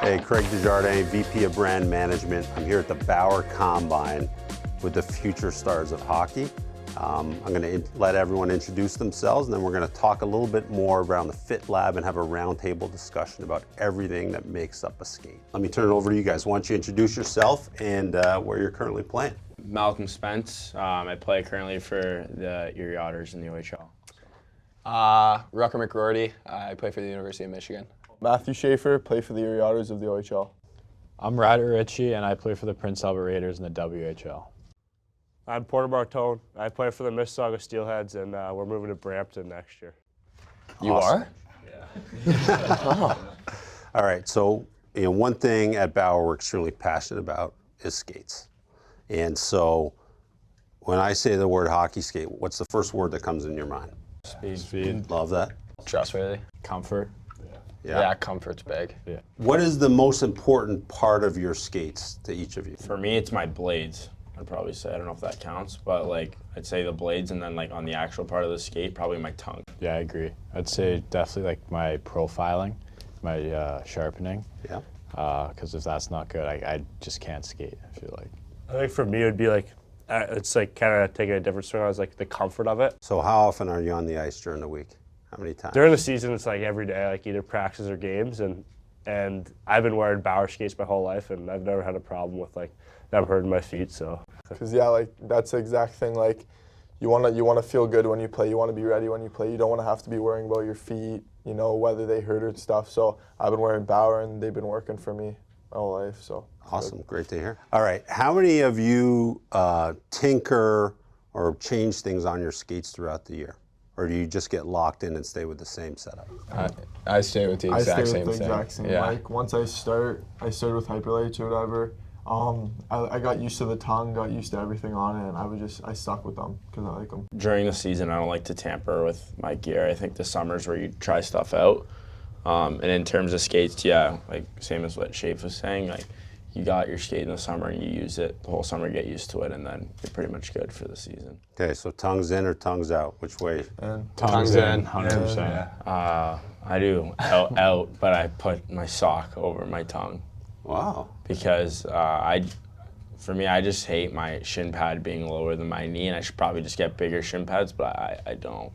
Hey, Craig Desjardins, VP of Brand Management. I'm here at the BAUER Combine with the future stars of hockey. I'm going to let everyone introduce themselves, and then we're going to talk a little bit more around the FitLab and have a roundtable discussion about everything that makes up a skate. Let me turn it over to you guys. Why don't you introduce yourself and where you're currently playing? Malcolm Spence. I play currently for the Erie Otters in the OHL. Rutger McGroarty. I play for the University of Michigan. Matthew Schaefer, play for the Erie Otters of the OHL. I'm Ryder Ritchie, and I play for the Prince Albert Raiders in the WHL. I'm Porter Martone. I play for the Mississauga Steelheads, and we're moving to Brampton next year. You are? Yeah. Oh. All right, so one thing at BAUER we're extremely passionate about is skates. And so when I say the word hockey skate, what's the first word that comes in your mind? Speed. Love that. Trustworthy. Comfort. Yeah, comfort's big. Yeah. What is the most important part of your skates to each of you? For me, it's my blades. I'd probably say, I don't know if that counts, but like I'd say the blades, and then like on the actual part of the skate, probably my tongue. Yeah, I agree. I'd say definitely like my profiling, my sharpening. Yeah. Because if that's not good, I just can't skate, I feel like. I think for me it would be like, it's like kind of taking a different swing. I was like the comfort of it. So how often are you on the ice during the week? How many times? During the season, it's like every day, like either practice or games, and I've been wearing BAUER skates my whole life, and I've never had a problem with like them hurting my feet. So. Because yeah, like that's the exact thing. Like you wanna feel good when you play. You wanna be ready when you play. You don't wanna have to be worrying about your feet, whether they hurt or stuff. So I've been wearing BAUER, and they've been working for me my whole life. So awesome, great to hear. All right, how many of you tinker or change things on your skates throughout the year? Or do you just get locked in and stay with the same setup? I stay with the exact same thing. Exact same. Yeah. Like once I started with Hyperlights or whatever. I got used to the tongue, got used to everything on it, and I stuck with them because I like them. During the season, I don't like to tamper with my gear. I think the summer's where you try stuff out. And in terms of skates, yeah, like same as what Schaefer was saying, like you got your skate in the summer and you use it the whole summer, get used to it, and then you're pretty much good for the season. Okay, so tongues in or tongues out? Which way? Tongues in, 100%. I do out, but I put my sock over my tongue. Wow. Because for me, I just hate my shin pad being lower than my knee, and I should probably just get bigger shin pads, but I don't.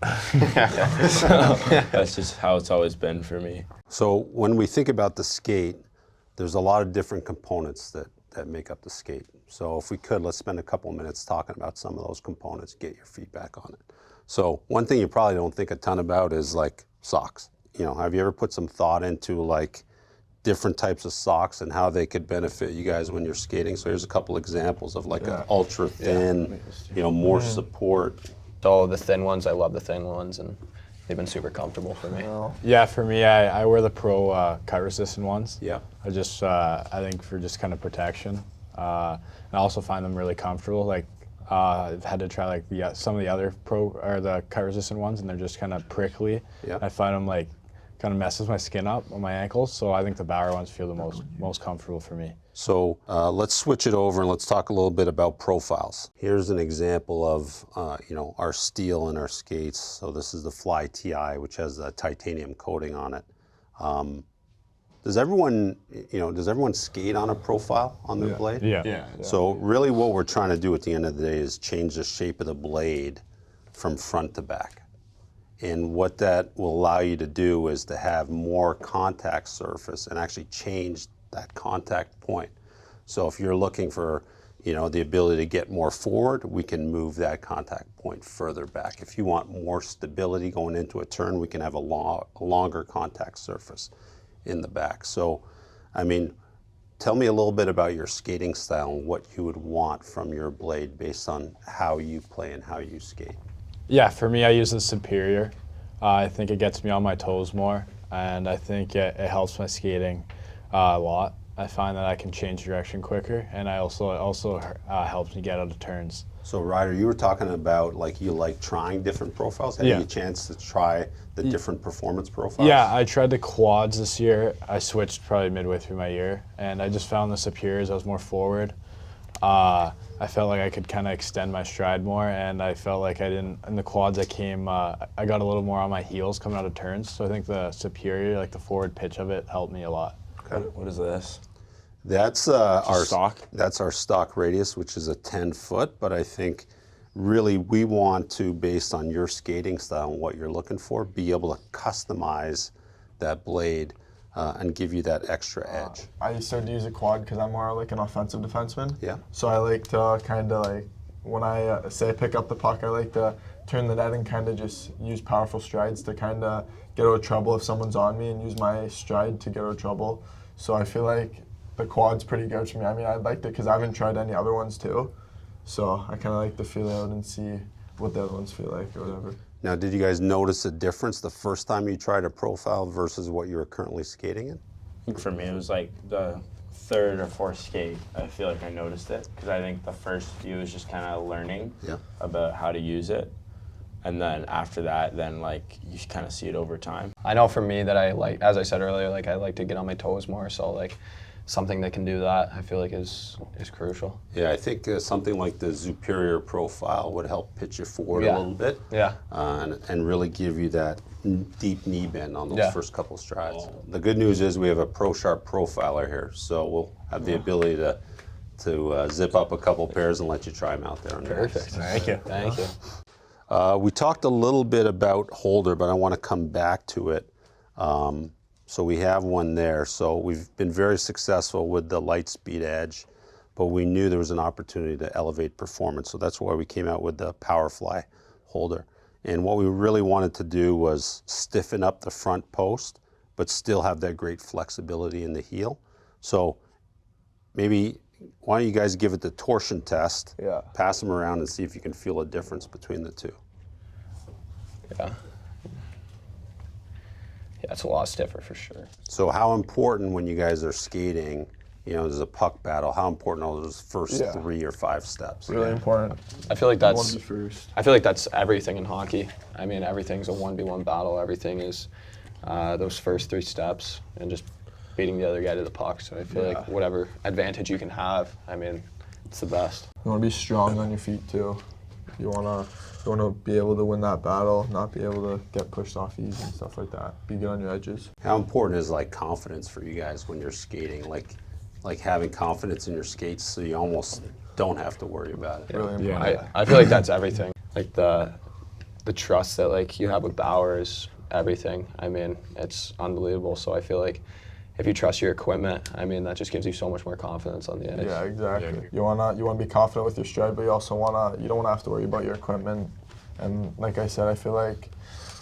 So that's just how it's always been for me. So when we think about the skate, there's a lot of different components that make up the skate. So if we could, let's spend a couple of minutes talking about some of those components, get your feedback on it. So one thing you probably don't think a ton about is like socks. Have you ever put some thought into like different types of socks and how they could benefit you guys when you're skating? So here's a couple examples of like an ultra thin, more support. So the thin ones, I love the thin ones, and they've been super comfortable for me. Yeah, for me, I wear the Pro cut resistant ones. Yeah. I think for just kind of protection. And I also find them really comfortable. Like I've had to try like some of the other the cut resistant ones, and they're just kind of prickly. Yeah. I find them like kind of messes my skin up on my ankles, so I think the BAUER ones feel the most comfortable for me. So let's switch it over and let's talk a little bit about profiles. Here's an example of our steel in our skates. So this is the Fly TI, which has a titanium coating on it. Does everyone skate on a profile on their blade? Yeah. So really what we're trying to do at the end of the day is change the shape of the blade from front to back. And what that will allow you to do is to have more contact surface and actually change that contact point. So if you're looking for, the ability to get more forward, we can move that contact point further back. If you want more stability going into a turn, we can have a longer contact surface in the back. So, tell me a little bit about your skating style and what you would want from your blade based on how you play and how you skate. Yeah, for me, I use the Superior. I think it gets me on my toes more, and I think it helps my skating a lot. I find that I can change direction quicker, and it also helps me get out of turns. So Ryder, you were talking about you like trying different profiles. Had you a chance to try the different performance profiles? Yeah, I tried the quads this year. I switched probably midway through my year, and I just found the Superiors. I was more forward. I felt like I could kind of extend my stride more, and I felt like in the quads I got a little more on my heels coming out of turns. So I think the Superior, like the forward pitch of it, helped me a lot. Okay. What is this? That's our stock? That's our stock radius, which is a 10 foot. But I think really we want to, based on your skating style and what you're looking for, be able to customize that blade and give you that extra edge. I started to use a quad because I'm more like an offensive defenseman. Yeah. So I like to kind of like, when I say I pick up the puck, I like to turn the net and kind of just use powerful strides to kind of get out of trouble if someone's on me, and use my stride to get out of trouble. So I feel like the quad's pretty good for me. I mean, I'd like to, because I haven't tried any other ones too. So I kind of like to feel it out and see what the other ones feel like or whatever. Now, did you guys notice a difference the first time you tried a profile versus what you were currently skating in? I think for me, it was like the third or fourth skate. I feel like I noticed it because I think the first few was just kind of learning about how to use it. And then after that, then like you kind of see it over time. I know for me that I like, as I said earlier, like I like to get on my toes more. So like something that can do that, I feel like is crucial. Yeah, I think something like the superior profile would help pitch you forward a little bit. Yeah. And really give you that deep knee bend on those first couple strides. The good news is we have a Pro Sharp profiler here, so we'll have the ability to zip up a couple pairs and let you try them out there. Perfect. Thank you. Thank you. We talked a little bit about holder, but I want to come back to it. So we have one there. So we've been very successful with the Lightspeed Edge, but we knew there was an opportunity to elevate performance. So that's why we came out with the Powerfly holder. And what we really wanted to do was stiffen up the front post, but still have that great flexibility in the heel. So maybe, why don't you guys give it the torsion test, pass them around and see if you can feel a difference between the two. Yeah. Yeah, it's a lot stiffer for sure. So how important when you guys are skating, you know, there's a puck battle, how important are those first 3 or 5 steps? Really important. I feel like that's first. I feel like that's everything in hockey. I mean, everything's a 1v1 battle. Everything is those first 3 steps and just beating the other guy to the puck. So I feel like whatever advantage you can have, I mean, it's the best. You want to be strong on your feet too. You want to be able to win that battle, not be able to get pushed off easy and stuff like that. Be good on your edges. How important is like confidence for you guys when you're skating? Like having confidence in your skates so you almost don't have to worry about it. Really important. I feel like that's everything. Like the trust that like you have with BAUER is everything. I mean, it's unbelievable. So I feel like if you trust your equipment, I mean, that just gives you so much more confidence on the ice. Yeah, exactly. You wanna be confident with your stride, but you also you don't wanna have to worry about your equipment. And like I said, I feel like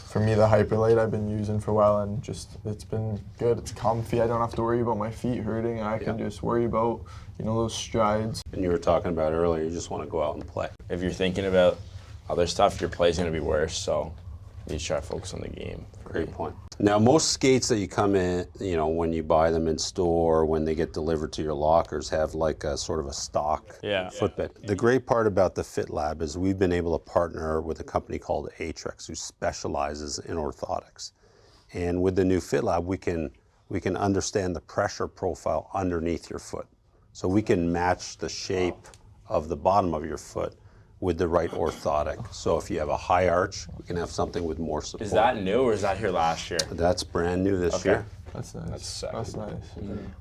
for me, the Hyperlite I've been using for a while, and just it's been good. It's comfy. I don't have to worry about my feet hurting. I can just worry about, you know, those strides. And you were talking about earlier, you just want to go out and play. If you're thinking about other stuff, your play's going to be worse. So you need to try to focus on the game. Great point. Now, most skates that you come in, you know, when you buy them in store, when they get delivered to your lockers, have like a sort of a stock footbed. The great part about the FitLab is we've been able to partner with a company called Atrix, who specializes in orthotics. And with the new FitLab, we can understand the pressure profile underneath your foot. So we can match the shape of the bottom of your foot with the right orthotic. So if you have a high arch, we can have something with more support. Is that new or is that here last year? That's brand new this year. That's nice. That's nice.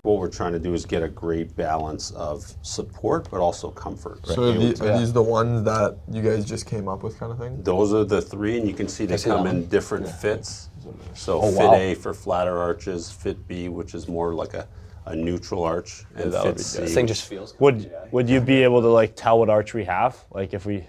What we're trying to do is get a great balance of support, but also comfort. So are these the ones that you guys just came up with, kind of thing? Those are the 3, and you can see they come in different fits. So Fit A for flatter arches, Fit B, which is more like a neutral arch, and Fit C. This thing just feels good. Would you be able to like tell what arch we have, like if we,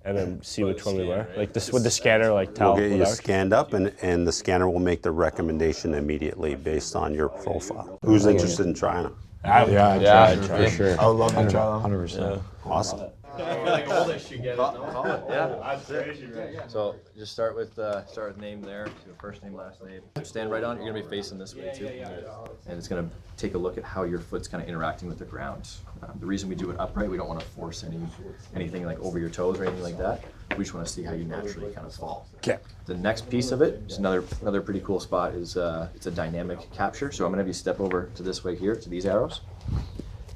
and then see which one we wear, like this with the scanner, like tell. We'll get what you arch? scanned up, and the scanner will make the recommendation immediately based on your profile. Who's interested in trying them? Yeah, for sure. I would love to try them. 100%. Awesome. So just start with name there, so first name, last name. Stand right on it. You're gonna be facing this way too, and it's gonna take a look at how your foot's kind of interacting with the ground. The reason we do it upright, we don't want to force anything like over your toes or anything like that. We just want to see how you naturally kind of fall. Okay. The next piece of it is another pretty cool spot is it's a dynamic capture. So I'm gonna have you step over to this way here to these arrows.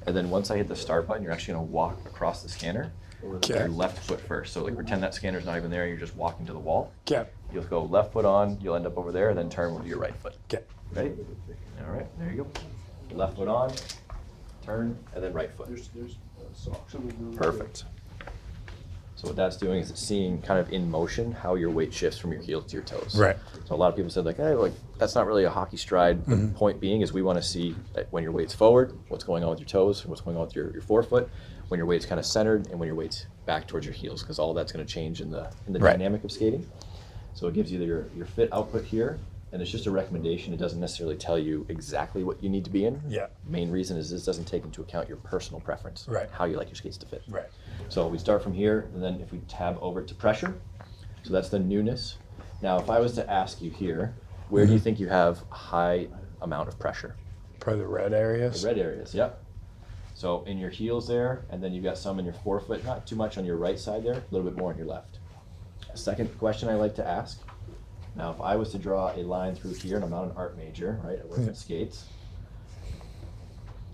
And then once I hit the start button, you're actually gonna walk across the scanner with your left foot first. So like pretend that scanner's not even there, you're just walking to the wall. Okay. You'll go left foot on, you'll end up over there, and then turn with your right foot. Okay. Ready? All right, there you go. Left foot on, turn, and then right foot. Perfect. So what that's doing is it's seeing kind of in motion how your weight shifts from your heels to your toes. Right. So a lot of people said like, hey, like that's not really a hockey stride. The point being is we want to see that when your weight's forward, what's going on with your toes, what's going on with your forefoot, when your weight's kind of centered, and when your weight's back towards your heels, because all that's going to change in the Right. dynamic of skating. So it gives you your fit output here, and it's just a recommendation. It doesn't necessarily tell you exactly what you need to be in. Yeah. Main reason is this doesn't take into account your personal preference, Right. how you like your skates to fit. Right. So we start from here, and then if we tab over to pressure, so that's the newness. Now, if I was to ask you here, where do you think you have a high amount of pressure? Probably the red areas. The red areas, yep. So in your heels there, and then you've got some in your forefoot, not too much on your right side there, a little bit more on your left. A second question I like to ask, now if I was to draw a line through here, and I'm not an art major, right, I work at skates.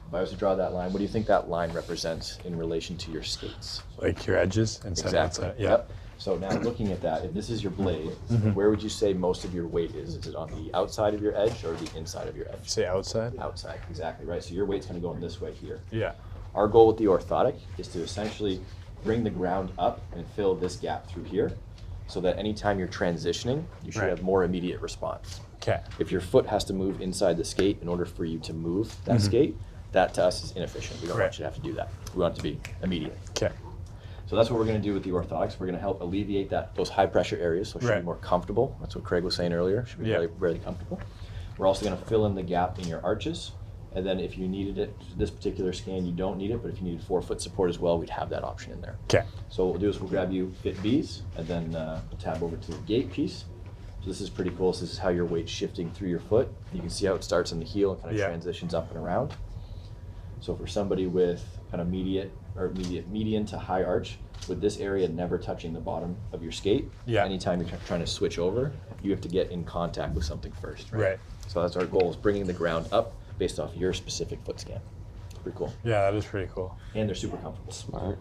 If I was to draw that line, what do you think that line represents in relation to your skates? Like your edges inside. Exactly. Outside. Yeah. Yep. So now looking at that, if this is your blade, where would you say most of your weight is? Is it on the outside of your edge or the inside of your edge? Say outside. Outside, exactly, right? So your weight's gonna go in this way here. Yeah. Our goal with the orthotic is to essentially bring the ground up and fill this gap through here so that anytime you're transitioning, you should Right. have more immediate response. Okay. If your foot has to move inside the skate in order for you to move that skate, that to us is inefficient. We don't Right. want you to have to do that. We want it to be immediate. Okay. So that's what we're going to do with the orthotics. We're going to help alleviate those high pressure areas, so it should Right. be more comfortable. That's what Craig was saying earlier. Should be Yeah. really, really comfortable. We're also going to fill in the gap in your arches, and then if you needed it, this particular scan, you don't need it, but if you needed forefoot support as well, we'd have that option in there. Okay. So what we'll do is we'll grab you Fit Bs, and then we'll tab over to the gate piece. So this is pretty cool. So this is how your weight's shifting through your foot. You can see how it starts in the heel and kind of Yeah. transitions up and around. So for somebody with kind of median to high arch, with this area never touching the bottom of your skate, Yeah. anytime you're trying to switch over, you have to get in contact with something first, right? Right. So that's our goal, is bringing the ground up based off your specific foot scan. Pretty cool. Yeah, that is pretty cool. And they're super comfortable. Smart.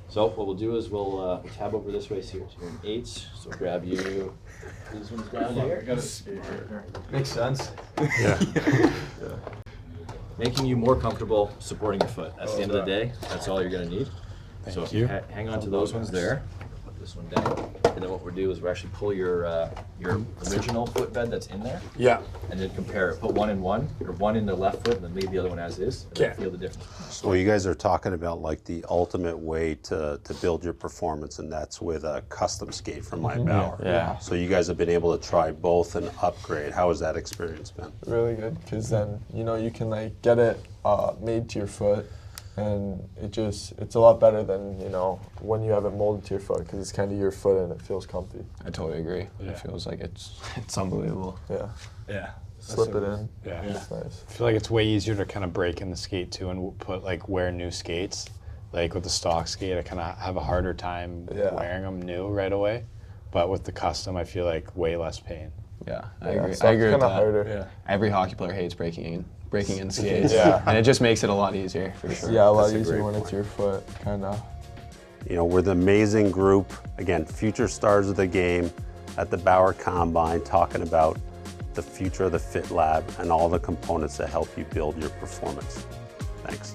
So what we'll do is we'll tab over this way, so you're in eights. So we'll grab you these ones down here. Makes sense. Yeah. Making you more comfortable supporting your foot. That's the end of the day. That's all you're gonna need. So if you you. hang on to those ones there, put this one down, and then what we'll do is we'll actually pull your original footbed that's in there, Yeah. and then compare it. Put one in one, or one in the left foot, and then leave the other one as is, and then Okay. feel the difference. So you guys are talking about like the ultimate way to build your performance, and that's with a custom skate from my Bauer. Yeah. So you guys have been able to try both and upgrade. How has that experience been? Really good, because then you can like get it made to your foot, and it's a lot better than when you have it molded to your foot, because it's kind of your foot and it feels comfy. I totally agree. Yeah. It feels like it's unbelievable. Yeah, Yeah. slip it in. Yeah. It's nice. I feel like it's way easier to kind of break in the skate too and put wear new skates. Like with the stock skate, I kind of have a harder time Yeah. wearing them new right away. But with the custom, I feel like way less pain. Yeah, I Yeah, agree. so I it's agree with kinda that. harder. Every hockey player hates breaking in skates. Yeah. And it just makes it a lot easier for sure. Yeah, a lot That's a easier great when it's your foot, kind of. We're the amazing group, again, future stars of the game at the BAUER Combine, talking about the future of the FitLab and all the components that help you build your performance. Thanks.